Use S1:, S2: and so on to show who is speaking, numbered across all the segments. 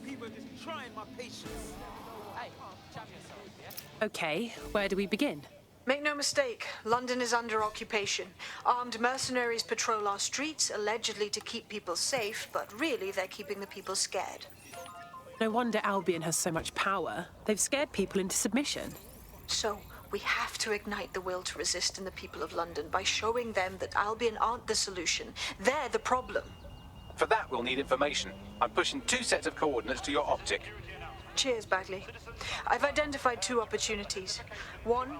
S1: people are just trying my patience.
S2: Okay, where do we begin?
S3: Make no mistake, London is under occupation. Armed mercenaries patrol our streets, allegedly to keep people safe, but really they're keeping the people scared.
S2: No wonder Albion has so much power. They've scared people into submission.
S3: So, we have to ignite the will to resist in the people of London by showing them that Albion aren't the solution. They're the problem.
S4: For that, we'll need information. I'm pushing 2 sets of coordinates to your optic.
S3: Cheers, Bagley. I've identified 2 opportunities. 1,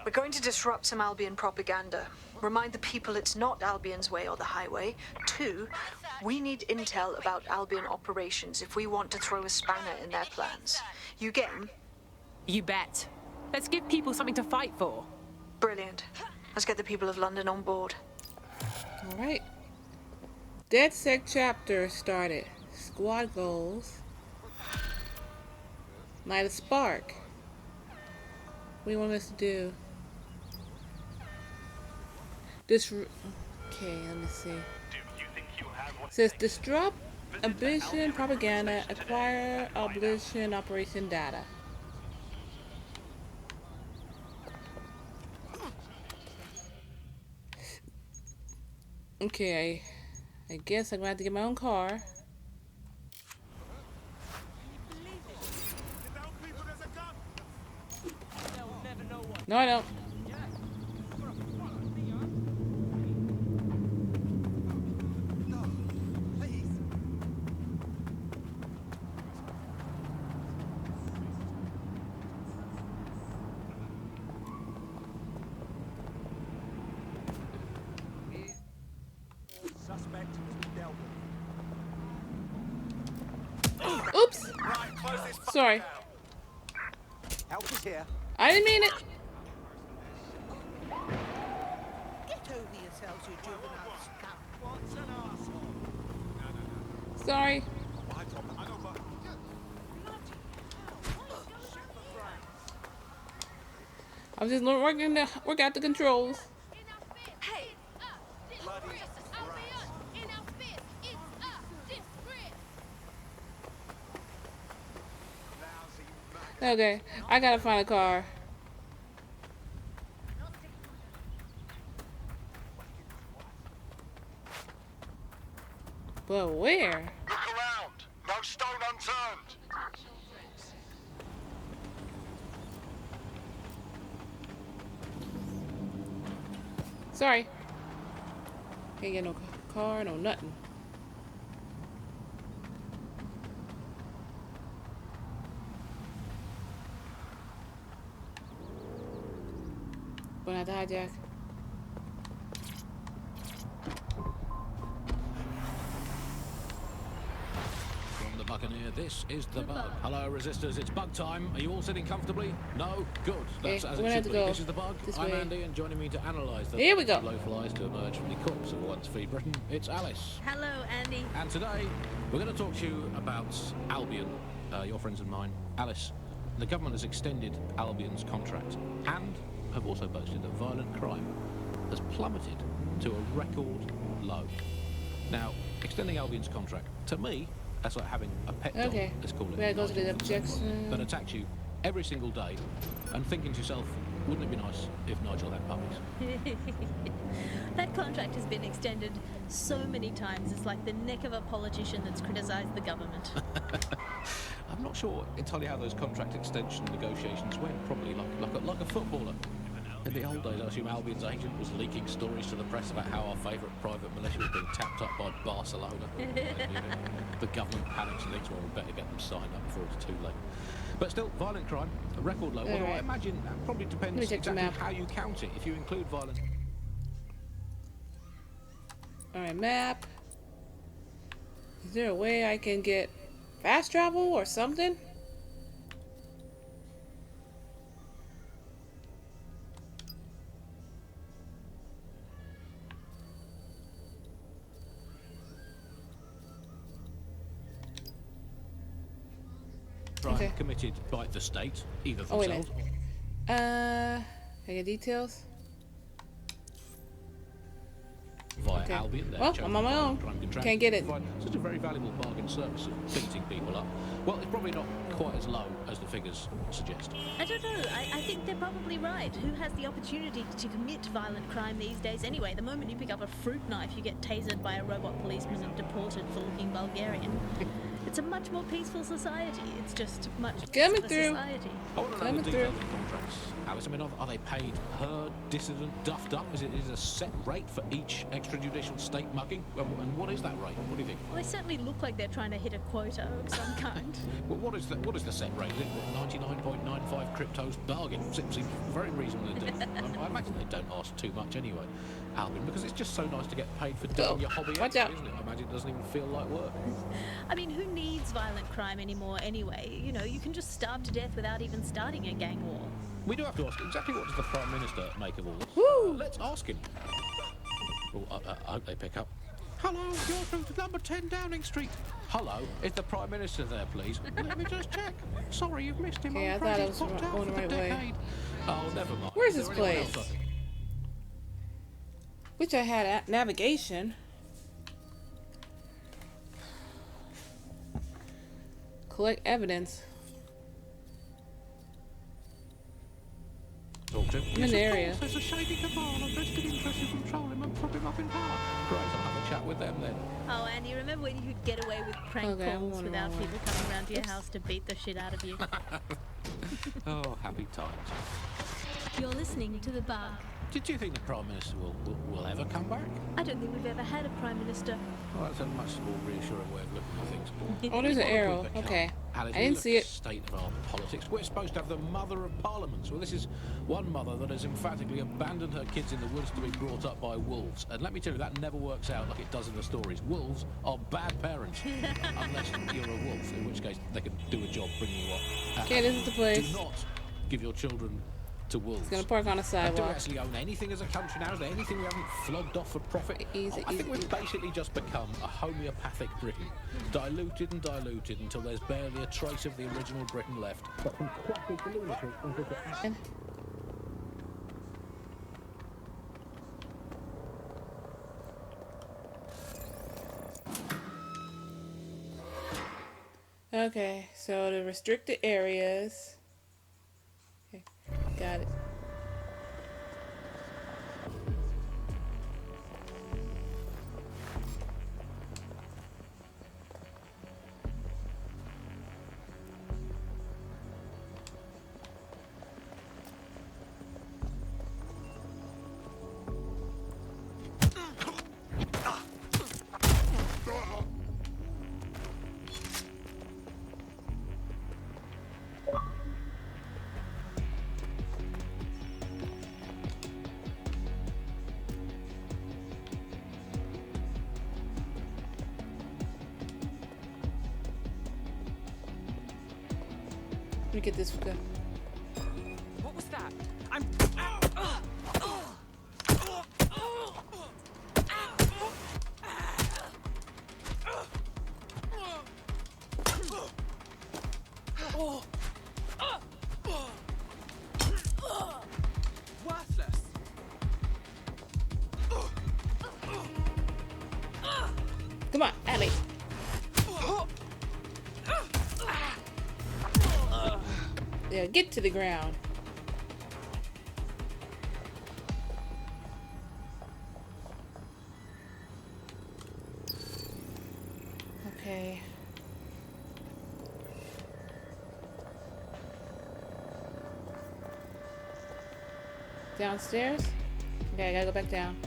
S3: we're going to disrupt some Albion propaganda. Remind the people it's not Albion's way or the highway. 2, we need intel about Albion operations if we want to throw a spanner in their plans. You game?
S2: You bet. Let's give people something to fight for.
S3: Brilliant. Let's get the people of London on board.
S5: All right. Deadsec chapter started. Squad goals. Light a spark. What do you want us to do? Okay, let me see. It says disrupt abolition propaganda, acquire abolition operation data. Okay, I guess I'm gonna have to get my own car. No, I don't. Oops. Sorry.
S1: Help is here.
S5: I didn't mean it.
S6: Get over yourselves, you juvenile scum.
S1: What's an arsehole?
S5: Sorry. I'm just work out the controls.
S7: Hey!
S5: Okay, I gotta find a car. But where?
S8: Look around. No stone unturned.
S5: Sorry. Can't get no car, no nothing. Gonna have to hijack.
S9: From the Buccaneer, this is the Bug. Hello, Resistors, it's Bug time. Are you all sitting comfortably? No? Good. That's
S5: Okay,
S9: as
S5: we're
S9: it
S5: gonna have
S9: should
S5: to
S9: be.
S5: go
S9: This is the Bug.
S5: this
S9: I'm
S5: way.
S9: Andy, and joining me to analyse the
S5: Here we go.
S9: low flies to emerge from the corpse of once free Britain, it's Alice.
S7: Hello, Andy.
S9: And today, we're going to talk to you about Albion, your friends and mine. Alice, the government has extended Albion's contract and have also boasted that violent crime has plummeted to a record low. Now, extending Albion's contract, to me, that's like having a pet dog,
S5: Okay.
S9: let's call it.
S5: We gotta go to the objection.
S9: That attacks you every single day and thinking to yourself, wouldn't it be nice if Nigel had puppies?
S7: That contract has been extended so many times. It's like the neck of a politician that's criticised the government.
S9: I'm not sure entirely how those contract extension negotiations went. Probably like a footballer. In the old days, I assume Albion's agent was leaking stories to the press about how our favourite private militia was being tapped up by Barcelona. And, the government panics and thinks, well, we better get them signed up before it's too late. But still, violent crime, a record low. Although I
S5: Alright.
S9: imagine that probably
S5: Let me
S9: depends
S5: check the
S9: exactly
S5: map.
S9: how you count it. If you include violent...
S5: Alright, map. Is there a way I can get fast travel or something?
S9: crime
S5: Okay.
S9: committed by the state, either
S5: Oh, wait a
S9: themselves.
S5: Can I get details?
S9: via
S5: Okay.
S9: Albion.
S5: Well, I'm on my own. Can't get it.
S9: Provide such a very valuable bargain service of beating people up. Well, it's probably not quite as low as the figures suggest.
S7: I don't know. I think they're probably right. Who has the opportunity to commit violent crime these days anyway? The moment you pick up a fruit knife, you get tasered by a robot policeman and deported for looking Bulgarian. It's a much more peaceful society. It's just much
S5: Coming
S7: less of a
S5: through.
S7: society.
S9: I want to know
S5: Coming
S9: the
S5: through.
S9: details of the contracts, Alice. I mean, are they paid per dissident duffed up? Is it a set rate for each extrajudicial state mugging? And what is that rate? What do you think?
S7: Well, they certainly look like they're trying to hit a quota of some kind.
S9: Well, what is the set rate? Is it 99.95 cryptos bargain? Seems very reasonable indeed. I imagine they don't ask too much anyway, Albion, because it's just so nice to get paid for doing your hobby,
S5: Watch
S9: anyway,
S5: out.
S9: isn't it? I imagine it doesn't even feel like work.
S7: I mean, who needs violent crime anymore anyway? You know, you can just starve to death without even starting a gang war.
S9: We do have to ask exactly what does the Prime Minister make of all this?
S5: Woo!
S9: Let's ask him. Oh, I hope they pick up. Hello, you're through to number 10 Downing Street. Hello, is the Prime Minister there, please? Let me just check. Sorry, you've missed him.
S5: Okay,
S9: I'm
S5: I
S9: afraid
S5: thought I
S9: he's
S5: was
S9: popped out
S5: going
S9: for
S5: the right
S9: the
S5: way.
S9: decade. Oh, never mind.
S5: Where's
S9: Is
S5: this
S9: there anyone
S5: place?
S9: else?
S5: Wish I had navigation. Collect evidence.
S9: Talk to?
S5: I'm in the area.
S9: There's a shady cabal of vested interests who control him and prop him up in power. Great, I'll have a chat with them then.
S7: Oh, Andy, remember when you could get away with prank
S5: Okay, I'm
S7: calls
S5: going the
S7: without
S5: wrong way.
S7: people coming around to your house to beat the shit out of you?
S9: Oh, happy times.
S7: You're listening to The Bug.
S9: Did you think the Prime Minister will ever come back?
S7: I don't think we've ever had a Prime Minister.
S9: Well, that's a much more reassuring way of looking at things.
S5: Oh, there's an
S9: What have we
S5: arrow.
S9: become?
S5: Okay.
S9: Alice,
S5: I didn't
S9: look
S5: see
S9: at
S5: it.
S9: the state of our politics. We're supposed to have the mother of parliaments. Well, this is one mother that has emphatically abandoned her kids in the woods to be brought up by wolves. And let me tell you, that never works out like it does in the stories. Wolves are bad parents, unless you're a wolf, in which case they can do a job bringing you up.
S5: Okay, this is the place.
S9: Do not give your children to wolves.
S5: It's gonna park on the
S9: Do we
S5: sidewalk.
S9: actually own anything as a country now? Is there anything we haven't flogged off for profit?
S5: Easy,
S9: I think
S5: easy,
S9: we've
S5: easy.
S9: basically just become a homeopathic Britain. Diluted and diluted until there's barely a trace of the original Britain left. But from classic lunatics into the
S5: And- Okay, so the restricted areas. Okay, got it. Let me get this.
S2: What was that? I'm.
S1: Worthless.
S5: Come on, Abby. Yeah, get to the ground. Okay. Downstairs? Okay, I gotta go back down.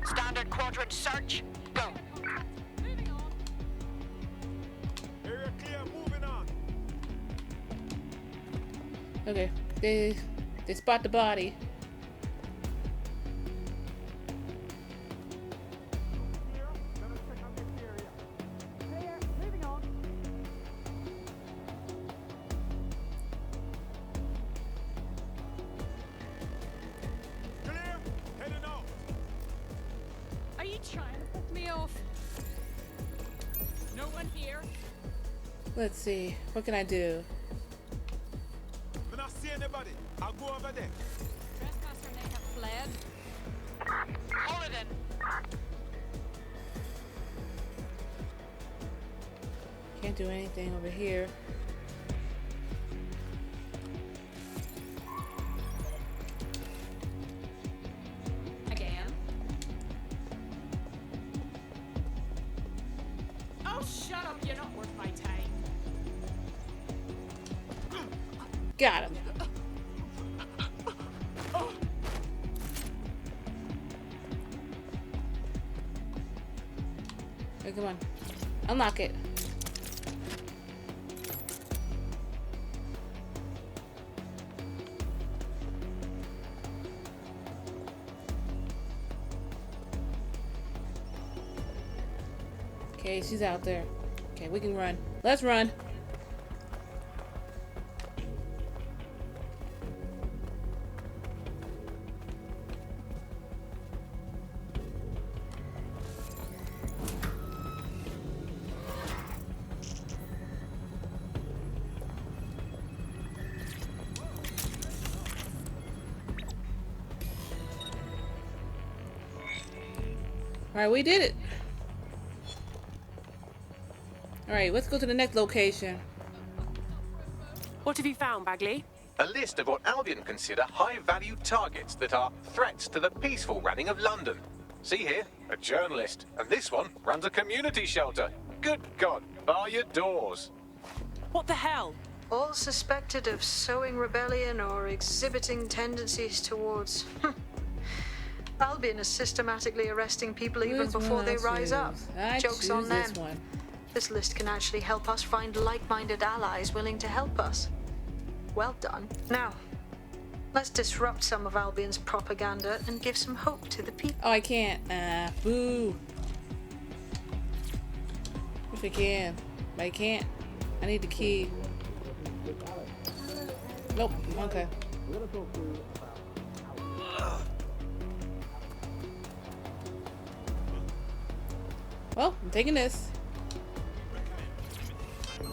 S8: Standard quadrant search. Go.
S1: Area clear, moving on.
S5: Okay, they spot the body.
S1: Clear, heading out.
S10: Are you trying to piss me off? No one here?
S5: Let's see. What can I do?
S1: When I see anybody, I'll go over there.
S10: Trespasser may have fled.
S8: Hold it in.
S5: Can't do anything over here.
S10: Again. Oh, shut up. You're not worth my time.
S5: Got him. Okay, come on. Unlock it. Okay, she's out there. Okay, we can run. Let's run. Alright, we did it. Alright, let's go to the next location.
S2: What have you found, Bagley?
S4: A list of what Albion consider high-value targets that are threats to the peaceful running of London. See here, a journalist, and this one runs a community shelter. Good God, bar your doors.
S2: What the hell?
S3: All suspected of sowing rebellion or exhibiting tendencies towards. Albion is systematically arresting people even before they rise up. Joke's on them. This list can actually help us find like-minded allies willing to help us. Well done. Now, let's disrupt some of Albion's propaganda and give some hope to the people.
S5: Oh, I can't. Boo. If I can. But I can't. I need the key. Nope. Okay. Well, I'm taking this.
S9: From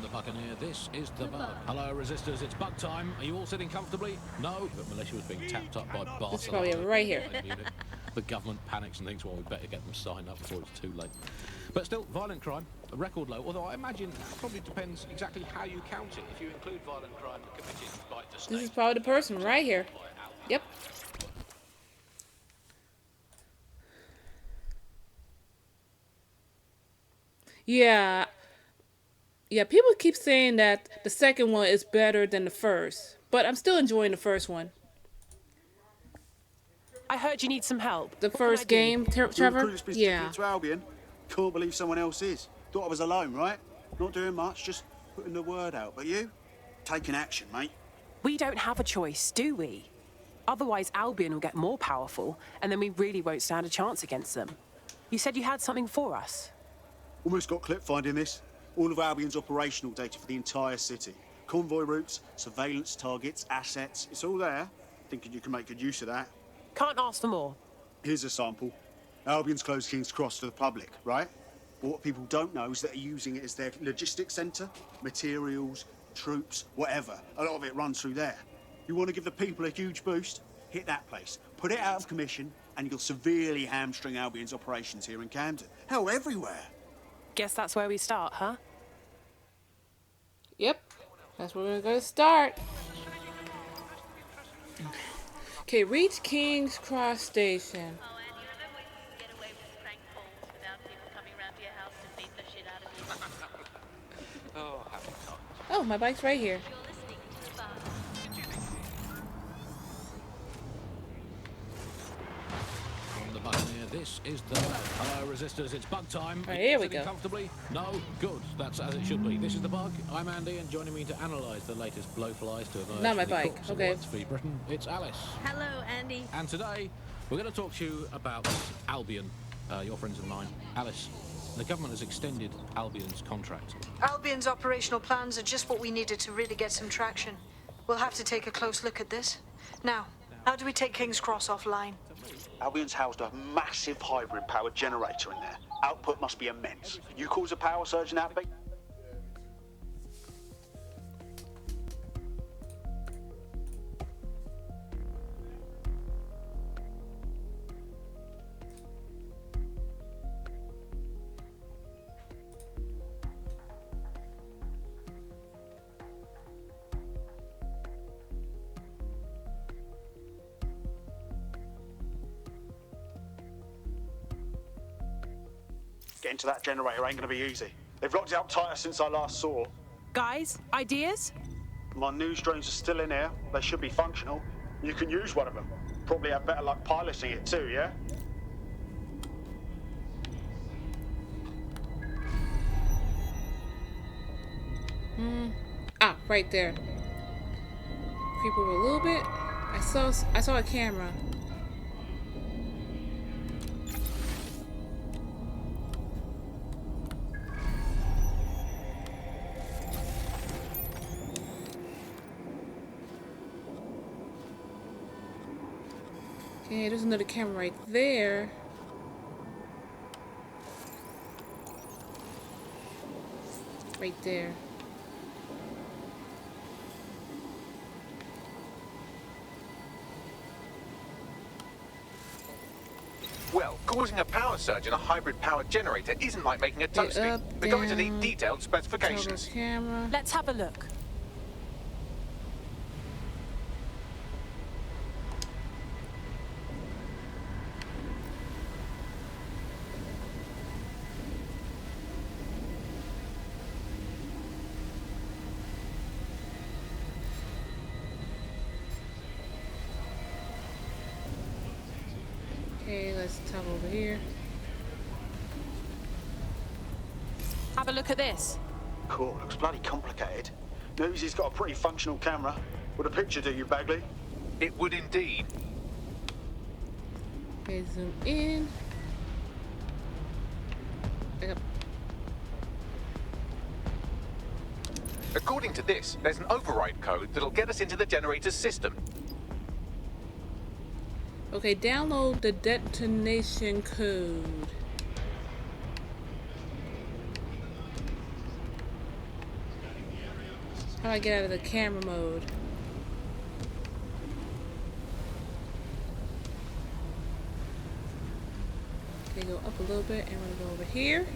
S9: the Buccaneer, this is the Bug. Hello, resistors, it's bug time. Are you all sitting comfortably? No, but militia was being tapped up by Barcelona.
S5: This is probably right here.
S9: The government panics and thinks, well, we better get them signed up before it's too late. But still, violent crime, a record low, although I imagine that probably depends exactly how you count it. If you include violent crime committed by the state...
S5: This is probably the person right here. Yep. Yeah. Yeah, people keep saying that the second one is better than the first. But I'm still enjoying the first one.
S2: I heard you need some help.
S5: The first game, Trevor? Yeah.
S11: To Albion. Can't believe someone else is. Thought I was alone, right? Not doing much, just putting the word out. But you? Taking action, mate.
S2: We don't have a choice, do we? Otherwise, Albion will get more powerful, and then we really won't stand a chance against them. You said you had something for us.
S11: Almost got clip finding this. All of Albion's operational data for the entire city. Convoy routes, surveillance targets, assets. It's all there. Thinking you can make good use of that.
S2: Can't ask for more.
S11: Here's a sample. Albion's closed King's Cross to the public, right? But what people don't know is that they're using it as their logistics centre. Materials, troops, whatever. A lot of it runs through there. You want to give the people a huge boost? Hit that place. Put it out of commission, and you'll severely hamstring Albion's operations here in Camden. Hell, everywhere.
S2: Guess that's where we start, huh?
S5: Yep. That's where we're going to start. Okay, reach King's Cross Station.
S7: Oh, and you remember we can get away with prank calls without people coming around to your house to beat the shit out of you.
S9: Oh, happy times.
S5: Oh, my bike's right here.
S7: You're listening to the Bug.
S9: From the Buccaneer, this is the Bug. Hello, resistors, it's bug time.
S5: Right, here we
S9: Sitting
S5: go.
S9: Comfortably? No? Good. That's as it should be. This is the Bug. I'm Andy, and joining me to analyse the latest blowflies to emerge
S5: Not my
S9: from the
S5: bike.
S9: crooks of
S5: Okay.
S9: What's Free Britain, it's Alice.
S7: Hello, Andy.
S9: And today, we're going to talk to you about Albion, your friends of mine. Alice, the government has extended Albion's contract.
S3: Albion's operational plans are just what we needed to really get some traction. We'll have to take a close look at this. Now, how do we take King's Cross offline?
S11: Albion's housed a massive hybrid-powered generator in there. Output must be immense. You cause a power surge and activate... Getting to that generator ain't gonna be easy. They've locked it up tighter since I last saw.
S2: Guys, ideas?
S11: My news drones are still in here. They should be functional. You can use one of them. Probably have better luck piloting it too, yeah?
S5: Ah, right there. Creep over a little bit. I saw a camera. Okay, there's another camera right there. Right there.
S4: Well, causing a power surge in a hybrid powered generator isn't like making a toasty. They're going to need detailed specifications.
S5: Camera.
S2: Let's have a look.
S5: Okay, let's toggle over here.
S2: Have a look at this.
S11: Cool, looks bloody complicated. Newsy's got a pretty functional camera. Would a picture do you, Bagley?
S4: It would indeed.
S5: Okay, zoom in. Back up.
S4: According to this, there's an override code that'll get us into the generator's system.
S5: Okay, download the detonation code. How do I get out of the camera mode? Okay, go up a little bit and we're gonna go over here.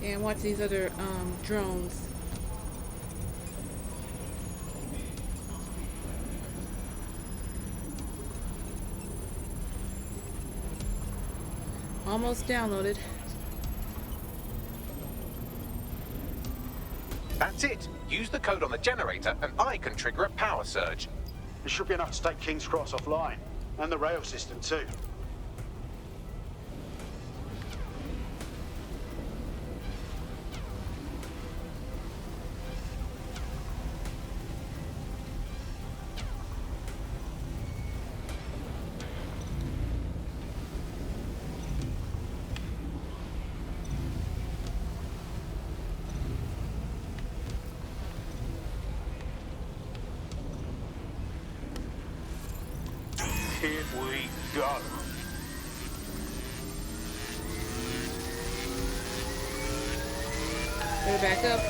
S5: And watch these other drones. Almost downloaded.
S4: That's it. Use the code on the generator and I can trigger a power surge.
S11: It should be enough to take King's Cross offline. And the rail system too. Here we go.
S5: Better back up.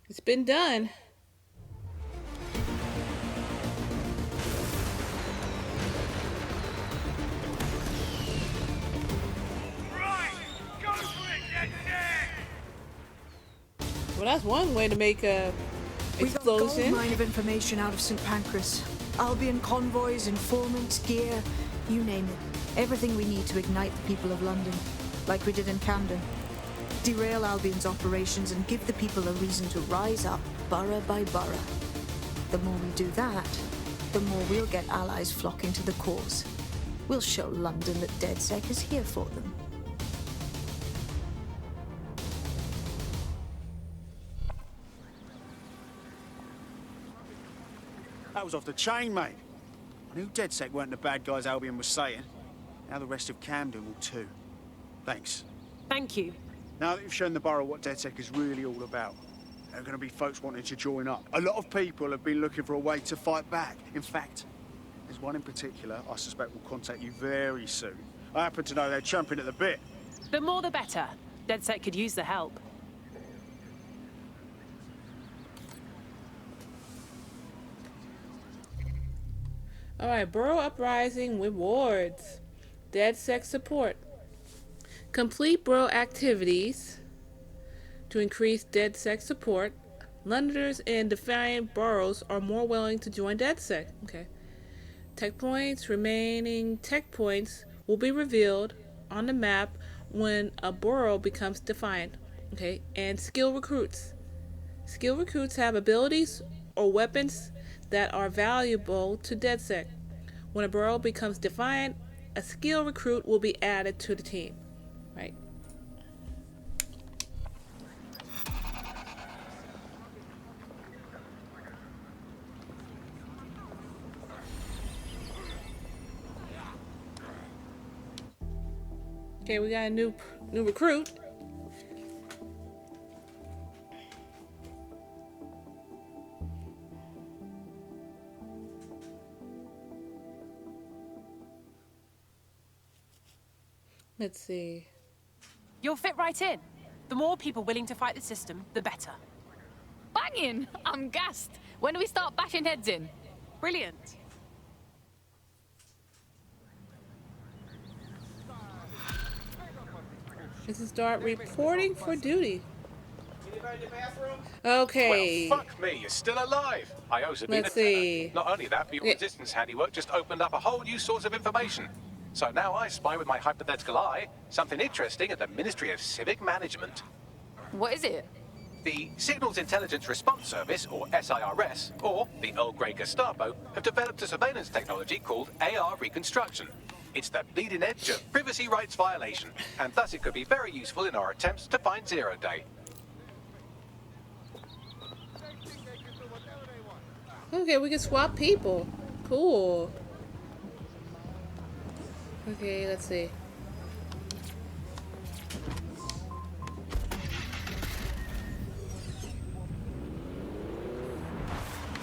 S5: It's been done. Well, that's one way to make a
S3: We got a gold
S5: explosion.
S3: mine of information out of St. Pancras. Albion convoys, informants, gear. You name it. Everything we need to ignite the people of London, like we did in Camden. Derail Albion's operations and give the people a reason to rise up, borough by borough. The more we do that, the more we'll get allies flocking to the cause. We'll show London that Deadsec is here for them.
S11: That was off the chain, mate. I knew Deadsec weren't the bad guys Albion was saying. Now the rest of Camden will too. Thanks.
S2: Thank you.
S11: Now that you've shown the borough what Deadsec is really all about, there are going to be folks wanting to join up. A lot of people have been looking for a way to fight back. In fact, there's one in particular I suspect will contact you very soon. I happen to know they're chomping at the bit.
S2: The more the better. Deadsec could use the help.
S5: Alright, Borough Uprising rewards. Deadsec support. Complete Borough activities to increase Deadsec support. Londoners in defiant boroughs are more willing to join Deadsec. Okay. Tech points. Remaining tech points will be revealed on the map when a borough becomes defiant. Okay. And skill recruits. Skill recruits have abilities or weapons that are valuable to Deadsec. When a borough becomes defiant, a skill recruit will be added to the team. Right. Okay, we got a new recruit. Let's see.
S2: You'll fit right in. The more people willing to fight the system, the better.
S10: Banging! I'm gassed. When do we start bashing heads in?
S2: Brilliant.
S5: This is start reporting for duty. Okay.
S4: Well, fuck me, you're still alive. I owe Sabina.
S5: Let's see.
S4: Not only that, but your resistance handiwork just opened up a whole new source of information. So now I spy with my hypothetical eye something interesting at the Ministry of Civic Management.
S10: What is it?
S4: The Signals Intelligence Response Service, or SIRS, or the Earl Grey Gestapo, have developed a surveillance technology called AR Reconstruction. It's the bleeding edge of privacy rights violation, and thus it could be very useful in our attempts to find Zero Day.
S5: Okay, we can swap people. Cool. Okay, let's see.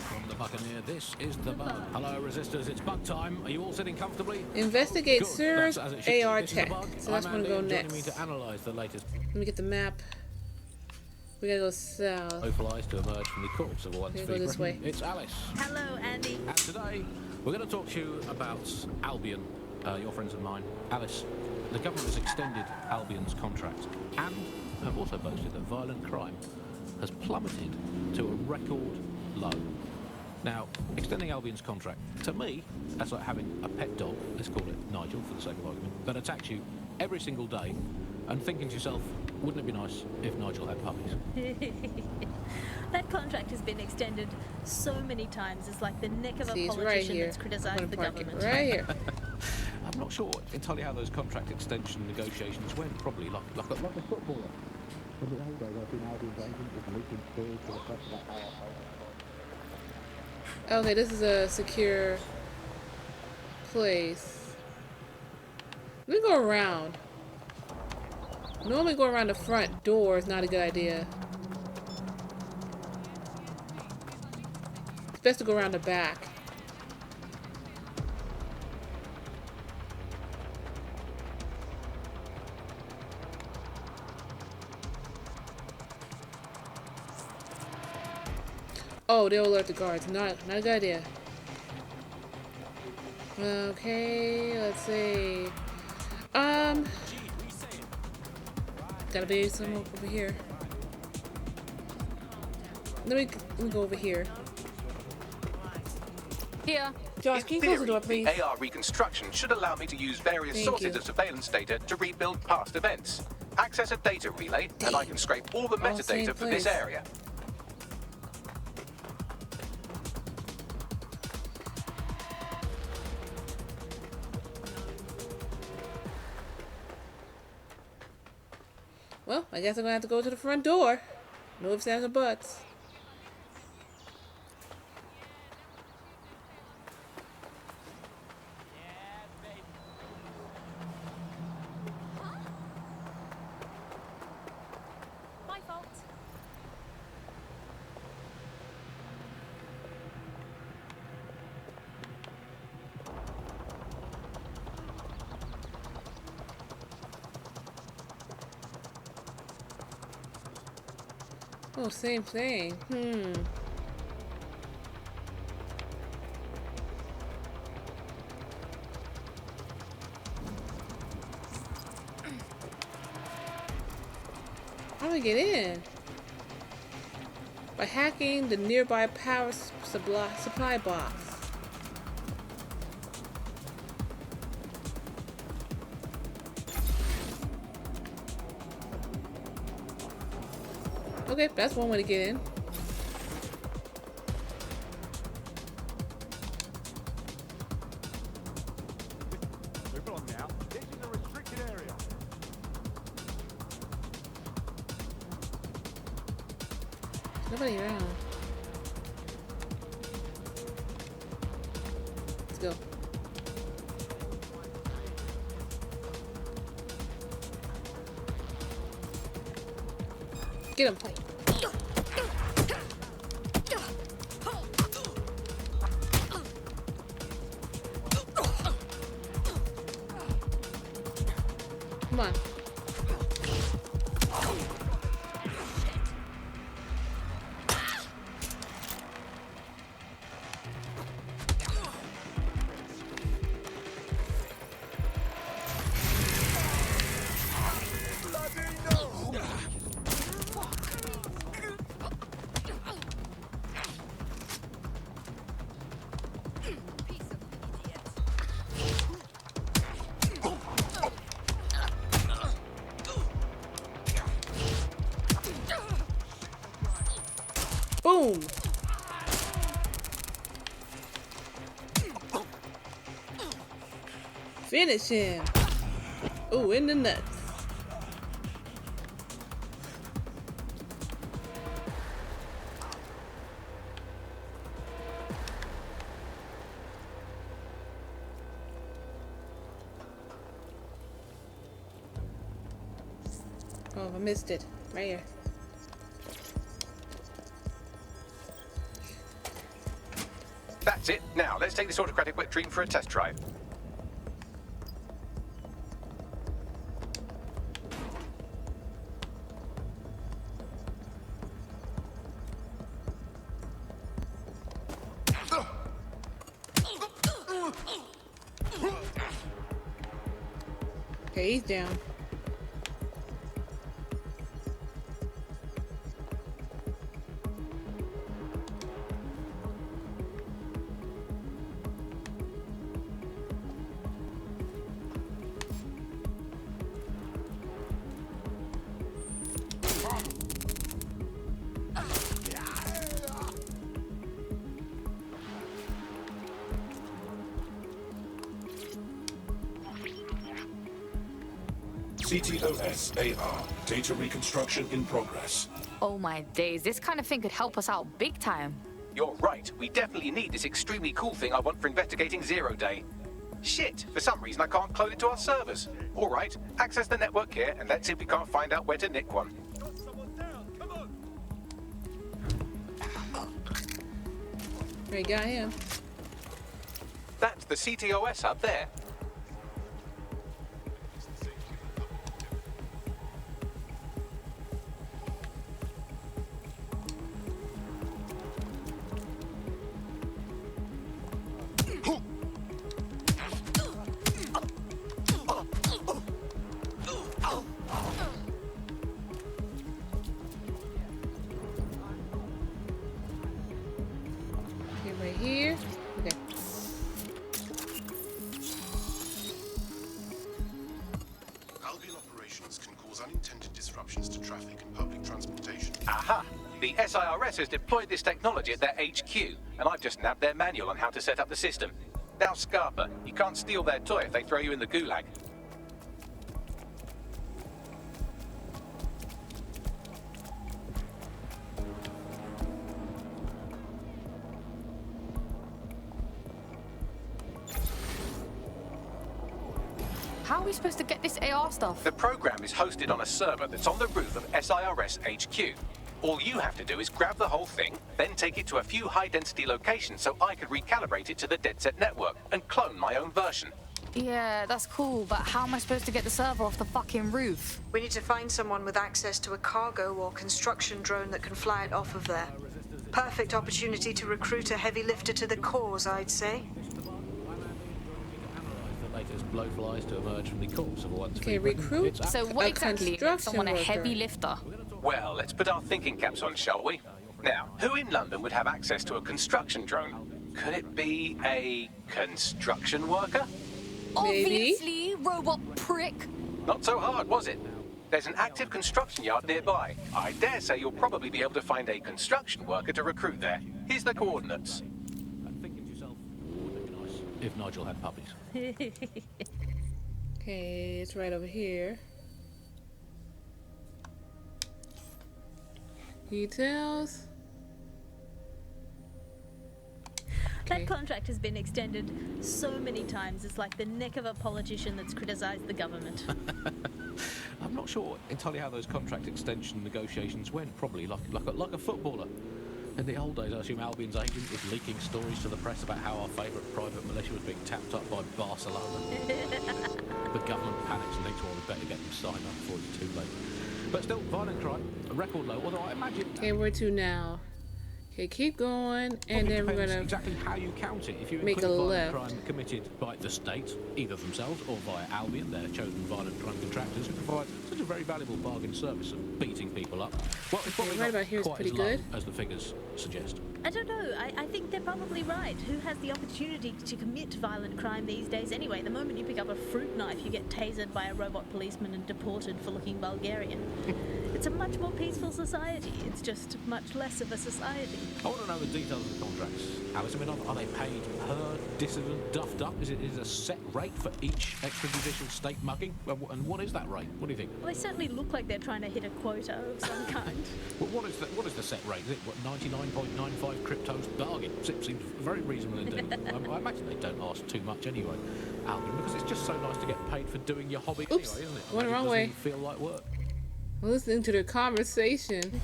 S9: From the Buccaneer, this is the Bug. Hello, resistors. It's bug time. Are you all sitting comfortably?
S5: Investigate
S9: Good.
S5: Sir's
S9: That's as it should be.
S5: AR
S9: This is the
S5: tech.
S9: Bug.
S5: So that's
S9: I'm
S5: going to go
S9: Andy, and joining
S5: next.
S9: me to analyze the latest.
S5: Let me get the map. We gotta go south.
S9: Localized to emerge from the corpse of a once
S5: Okay,
S9: free
S5: go this
S9: Britain.
S5: way.
S9: It's Alice.
S7: Hello, Andy.
S9: And today, we're going to talk to you about Albion, your friends and mine. Alice, the government has extended Albion's contract and have also boasted that violent crime has plummeted to a record low. Now, extending Albion's contract, to me, that's like having a pet dog, let's call it Nigel for the sake of argument, that attacks you every single day and thinking to yourself, wouldn't it be nice if Nigel had puppies?
S7: That contract has been extended so many times. It's like the neck of a
S5: See, it's
S7: politician
S5: right here.
S7: that's
S5: I'm
S7: criticised
S5: gonna
S7: the
S5: park it
S7: government.
S5: right here.
S9: I'm not sure entirely how those contract extension negotiations went, probably like a footballer.
S5: Okay, this is a secure place. Let me go around. Normally go around the front door is not a good idea. It's best to go around the back. Oh, they'll alert the guards. Not a good idea. Okay, let's see. Gotta be some over here. Let me go over here.
S10: Here.
S5: Josh, can you close the door, please?
S4: The AR reconstruction should allow me to use various
S5: Thank
S4: sources
S5: you.
S4: of surveillance data to rebuild past events. Access a data relay, and I can scrape all the
S5: All same
S4: metadata for this
S5: place.
S4: area.
S5: Well, I guess I'm gonna have to go to the front door. No ifs, ands, or buts.
S10: My fault.
S5: Oh, same thing. How do I get in? By hacking the nearby power supply box. Okay, that's one way to get in.
S1: Move on now. Get in the restricted area.
S5: There's nobody around. Let's go. Get him. Come on. Boom! Finish him! Ooh, in the nuts. Oh, I missed it. Right here.
S4: That's it. Now, let's take this autocratic wet dream for a test drive.
S5: Okay, he's down.
S12: CTOS AR. Data reconstruction in progress.
S10: Oh my days, this kind of thing could help us out big time.
S4: You're right. We definitely need this extremely cool thing I want for investigating Zero Day. Shit, for some reason I can't clone it to our servers. All right, access the network here and let's see if we can't find out where to nick one.
S1: Got someone down. Come on.
S5: We got him.
S4: That's the CTOS hub there.
S5: Okay, right here. Okay.
S4: Aha! The SIRS has deployed this technology at their HQ, and I've just nabbed their manual on how to set up the system. Now, Scarpa, you can't steal their toy if they throw you in the gulag.
S10: How are we supposed to get this AR stuff?
S4: The program is hosted on a server that's on the roof of SIRS HQ. All you have to do is grab the whole thing, then take it to a few high-density locations so I can recalibrate it to the Deadsec network and clone my own version.
S10: Yeah, that's cool, but how am I supposed to get the server off the fucking roof?
S3: We need to find someone with access to a cargo or construction drone that can fly it off of there. Perfect opportunity to recruit a heavy lifter to the cause, I'd say.
S9: The latest blowflies to emerge from the corpse of once.
S5: Okay, recruit.
S10: So what exactly makes someone a heavy lifter?
S4: Well, let's put our thinking caps on, shall we? Now, who in London would have access to a construction drone? Could it be a construction worker?
S5: Maybe.
S10: Obviously, robot prick.
S4: Not so hard, was it? There's an active construction yard nearby. I dare say you'll probably be able to find a construction worker to recruit there. Here's the coordinates.
S9: And thinking to yourself, would it be nice if Nigel had puppies?
S5: Okay, it's right over here. Details.
S7: That contract has been extended so many times, it's like the neck of a politician that's criticised the government.
S9: I'm not sure entirely how those contract extension negotiations went. Probably like a footballer. In the old days, I assume Albion's agent was leaking stories to the press about how our favourite private militia was being tapped up by Barcelona. The government panics and thinks, well, we better get them signed up before it's too late. But still, violent crime, a record low, although I imagine...
S5: Okay, where to now? Okay, keep going, and then we're gonna
S9: exactly how you count it. If you
S5: make a
S9: include
S5: left.
S9: violent crime committed by the state, either themselves or via Albion, their chosen violent crime contractors, who provide such a very valuable bargain service of beating people up. Well, it's probably
S5: right
S9: not
S5: about here is
S9: quite
S5: pretty
S9: as low
S5: good.
S9: as the figures suggest.
S7: I don't know, I think they're probably right. Who has the opportunity to commit violent crime these days anyway? The moment you pick up a fruit knife, you get tasered by a robot policeman and deported for looking Bulgarian. It's a much more peaceful society. It's just much less of a society.
S9: I want to know the details of the contracts. Alice, I mean, are they paid per dissident duffed up? Is it a set rate for each extrajudicial state mugging? And what is that rate? What do you think?
S7: Well, they certainly look like they're trying to hit a quota of some kind.
S9: Well, what is the set rate? Is it, 99.95 cryptos bargain? Seems very reasonable indeed. I imagine they don't ask too much anyway, Albion, because it's just so nice to get paid for doing your hobby anyway, isn't it?
S5: Went the wrong way.
S9: It doesn't feel like work.
S5: Listening to the conversation.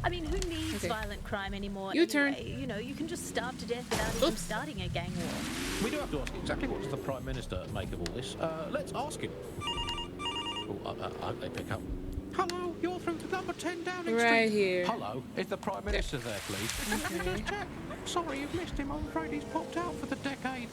S7: I mean, who needs violent crime anymore?
S5: Your turn.
S7: You know, you can just starve to death without even starting a gang war.
S9: We do have to ask exactly what does the Prime Minister make of all this. Let's ask him. Oh, I hope they pick up. Hello, you're through to number 10 Downing Street.
S5: Right here.
S9: Hello, is the Prime Minister there, please?
S5: Okay.
S9: Just check. Sorry, you've missed him. I'm afraid he's popped out for the decade.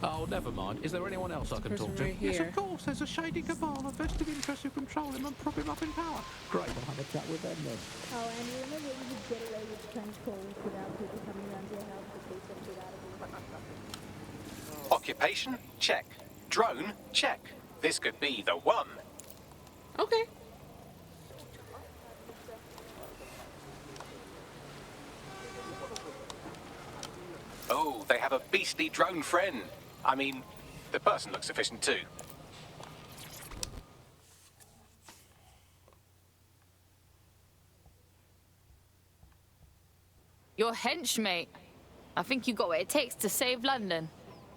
S9: Oh, never mind. Is there anyone else I can talk to?
S5: Right
S9: Yes,
S5: here.
S9: of course. There's a shady cabal of vested interests who control him and prop him up in power. Great, we'll have a chat with them then.
S7: Oh, and you remember when you get away with prank calls without people coming around your house to police and get out of it?
S4: Occupation? Check. Drone? Check. This could be the one.
S5: Okay.
S4: Oh, they have a beastly drone friend. I mean, the person looks efficient too.
S10: You're henchmate. I think you got what it takes to save London.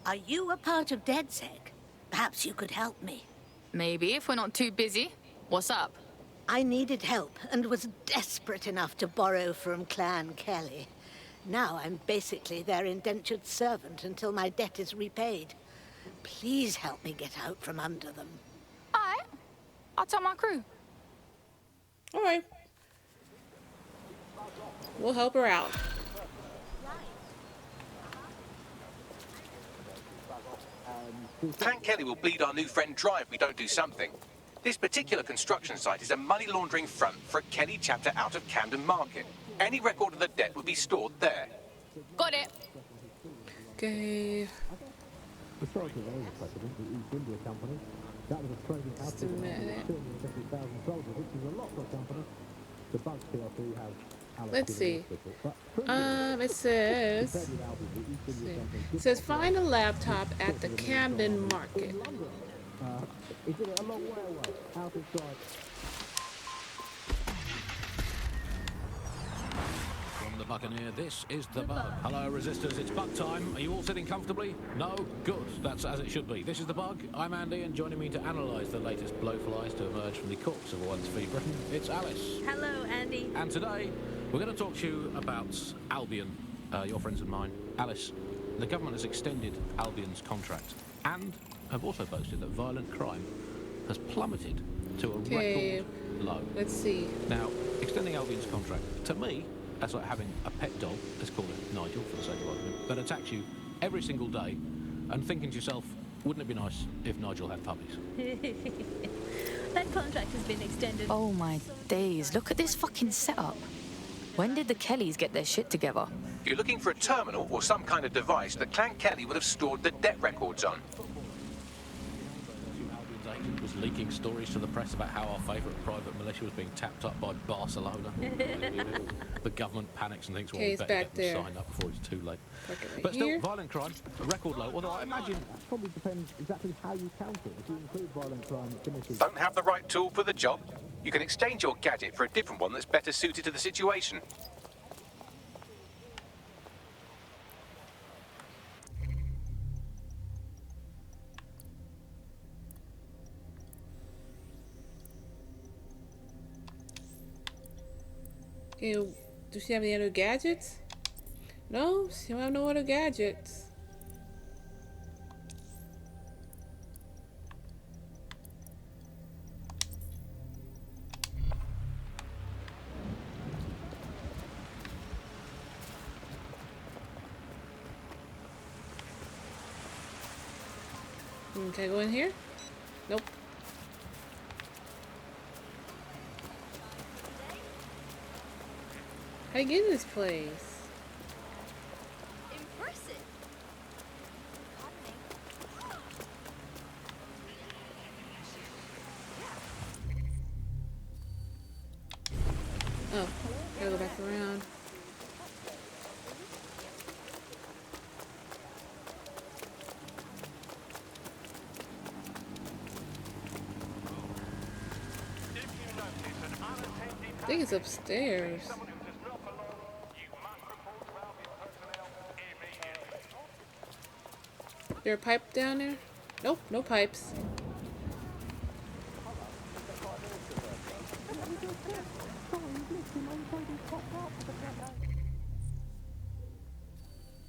S6: Are you a part of Deadsec? Perhaps you could help me.
S10: Maybe, if we're not too busy. What's up?
S6: I needed help and was desperate enough to borrow from Clan Kelly. Now I'm basically their indentured servant until my debt is repaid. Please help me get out from under them.
S10: All right. I'll tell my crew.
S5: All right. We'll help her out.
S4: Clan Kelly will bleed our new friend dry if we don't do something. This particular construction site is a money laundering front for a Kelly chapter out of Camden Market. Any record of the debt would be stored there.
S10: Got it.
S5: Okay.
S9: Historically, there is a precedent. The East India Company. That was a trading outfit of 250,000 soldiers, which is a lot for a company.
S5: Let's see. It says. It says find a laptop at the Camden Market.
S9: From the Buccaneer, this is the Bug. Hello, Resistors, it's Bug time. Are you all sitting comfortably? No? Good. That's as it should be. This is the Bug. I'm Andy, and joining me to analyse the latest blowflies to emerge from the corpse of a once-free Britain, it's Alice.
S7: Hello, Andy.
S9: And today, we're going to talk to you about Albion, your friends and mine. Alice, the government has extended Albion's contract and have also boasted that violent crime has plummeted to a record low.
S5: Let's see.
S9: Now, extending Albion's contract, to me, that's like having a pet dog, let's call it Nigel for the sake of argument, that attacks you every single day and thinking to yourself, wouldn't it be nice if Nigel had puppies?
S7: That contract has been extended.
S10: Oh my days, look at this fucking setup. When did the Kellys get their shit together?
S4: You're looking for a terminal or some kind of device that Clan Kelly would have stored the debt records on.
S9: Albion's agent was leaking stories to the press about how our favourite private militia was being tapped up by Barcelona. The government panics and thinks, well, we better get them signed up before it's too late. But still, violent crime, a record low, although I imagine it probably depends exactly how you count it. If you include violent crime, it finishes...
S4: Don't have the right tool for the job? You can exchange your gadget for a different one that's better suited to the situation.
S5: Okay, do she have any other gadgets? No, she don't have no other gadgets. Can I go in here? Nope. How do you get in this place?
S7: Impressive.
S5: Oh, gotta go back around. I think it's upstairs. Is there a pipe down there? Nope, no pipes.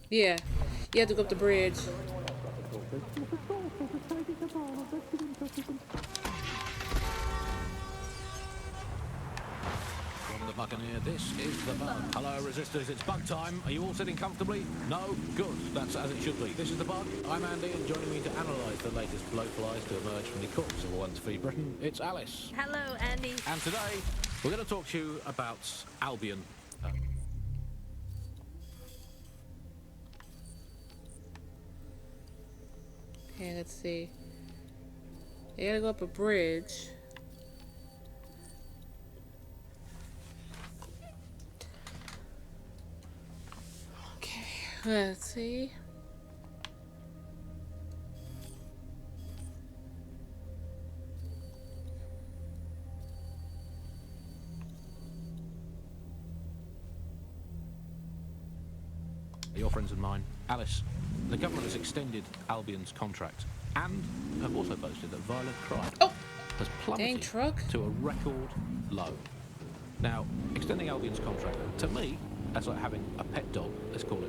S5: Yeah, you have to go up the bridge.
S9: From the Buccaneer, this is the Bug. Hello, Resistors, it's Bug time. Are you all sitting comfortably? No? Good. That's as it should be. This is the Bug. I'm Andy, and joining me to analyse the latest blowflies to emerge from the corpse of a once-free Britain, it's Alice.
S7: Hello, Andy.
S9: And today, we're going to talk to you about Albion.
S5: Okay, let's see. You gotta go up a bridge. Okay, let's see.
S9: Your friends and mine. Alice, the government has extended Albion's contract and have also boasted that violent crime has plummeted to a record low. Now, extending Albion's contract, to me, that's like having a pet dog, let's call it